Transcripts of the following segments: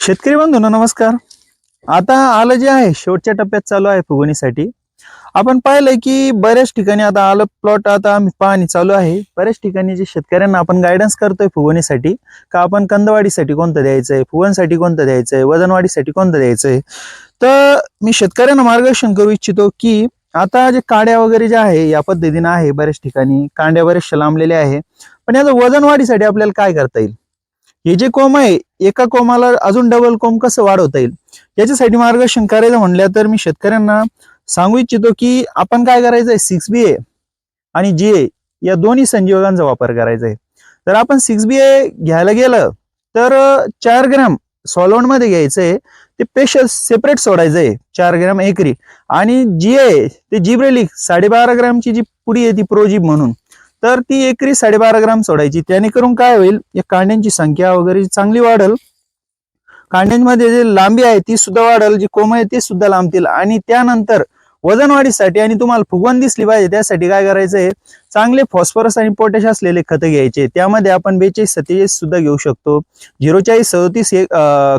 शेतकरी बंधूंनो नमस्कार। आता आलं जे आहे शेवटच्या टप्प्यात चालू आहे फुगवणीसाठी। आपण पाहिलंय की बऱ्याच ठिकाणी आता आलं प्लॉट आता आम्ही पाहणी चालू आहे। बऱ्याच ठिकाणी जे शेतकऱ्यांना आपण गायडन्स करतोय फुगवणीसाठी का आपण कंदवाडीसाठी कोणतं द्यायचंय, फुगवणीसाठी कोणतं द्यायचंय, वजनवाढीसाठी कोणतं द्यायचंय। तर मी शेतकऱ्यांना मार्गदर्शन करू इच्छितो की आता जे काड्या वगैरे जे आहे या पद्धतीने आहे, बऱ्याच ठिकाणी कांड्या बरेचशा लांबलेल्या आहे, पण याचं वजनवाढीसाठी आपल्याला काय करता येईल, हे जे कोंब आहे एका कोंबाला अजून डबल कोंब कसं वाढवता येईल याच्यासाठी मार्गदर्शन करायचं म्हणलं तर मी शेतकऱ्यांना सांगू इच्छितो की आपण काय करायचंय 6BA आणि GA या दोन्ही संजीवकांचा वापर करायचा आहे। तर आपण 6BA घ्यायला गेलं तर 4 ग्रॅम सॉल्व्हंट मध्ये घ्यायचंय, ते स्पेशल सेपरेट सोडायचंय 4 ग्रॅम एकरी, आणि GA ते जिब्रेलिक 12.5 ग्रॅमची जी पुडी आहे ती प्रोजिब म्हणून, तर ती एकरी 12.5 ग्रॅम सोडायची। त्याने करून काय होईल, या कांड्यांची संख्या वगैरे चांगली वाढेल, कांड्यांमध्ये जे लांबी आहे ती सुद्धा वाढेल, जी कोंब आहे ते सुद्धा लांबतील। आणि त्यानंतर वजनवाढीसाठी आणि तुम्हाला फुगवण दिसली पाहिजे त्यासाठी काय करायचंय, चांगले फॉस्फरस आणि पोटॅश असलेले खत घ्यायचे। त्यामध्ये आपण 42-47 सुद्धा घेऊ शकतो, 040-37 हे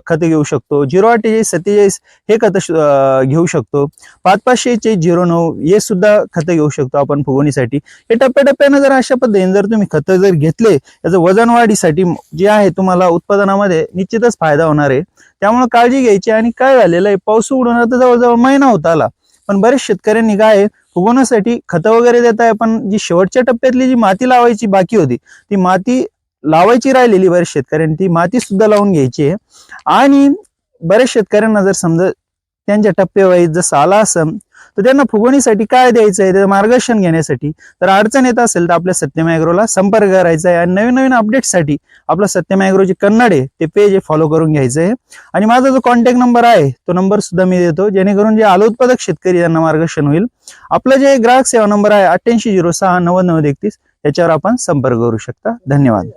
खत घेऊ शकतो, 048-47 हे खत घेऊ शकतो, 55-09 हे सुद्धा खत घेऊ शकतो आपण फुगवणीसाठी। हे टप्प्याटप्प्याने जर अशा पद्धतीने जर तुम्ही खत जर घेतले, याचं वजन वाढीसाठी जे आहे तुम्हाला उत्पादनामध्ये निश्चितच फायदा होणार आहे। त्यामुळे काळजी घ्यायची। आणि काय झालेलं आहे, पाऊस उघडून आता जवळजवळ महिना होत आला, पण बरेच शेतकऱ्यांनी काय फुगवण्यासाठी खत वगैरे देत आहे, पण जी शेवटच्या टप्प्यातली जी माती लावायची बाकी होती ती माती लावायची राहिलेली, बरेच शेतकऱ्यांनी ती माती सुद्धा लावून घ्यायची आहे। आणि बरेच शेतकऱ्यांना जर समजा त्यांच्या टप्पेवाईज जसं आला असेल तर त्यांना फुगवणीसाठी काय द्यायचं आहे त्याचं मार्गदर्शन घेण्यासाठी तर अडचण येत असेल तर आपल्या सत्यम ॲग्रोला संपर्क करायचा आहे। आणि नवीन नवीन अपडेट्ससाठी आपलं सत्यम ॲग्रोचे कन्नड आहे ते पेज फॉलो करून घ्यायचं आहे। आणि माझा जो कॉन्टॅक्ट नंबर आहे तो नंबर सुद्धा मी देतो, जेणेकरून जे आलं उत्पादक शेतकरी यांना मार्गदर्शन होईल। आपलं जे ग्राहक सेवा नंबर आहे 8806 90 90 31 याच्यावर आपण संपर्क करू शकता। धन्यवाद।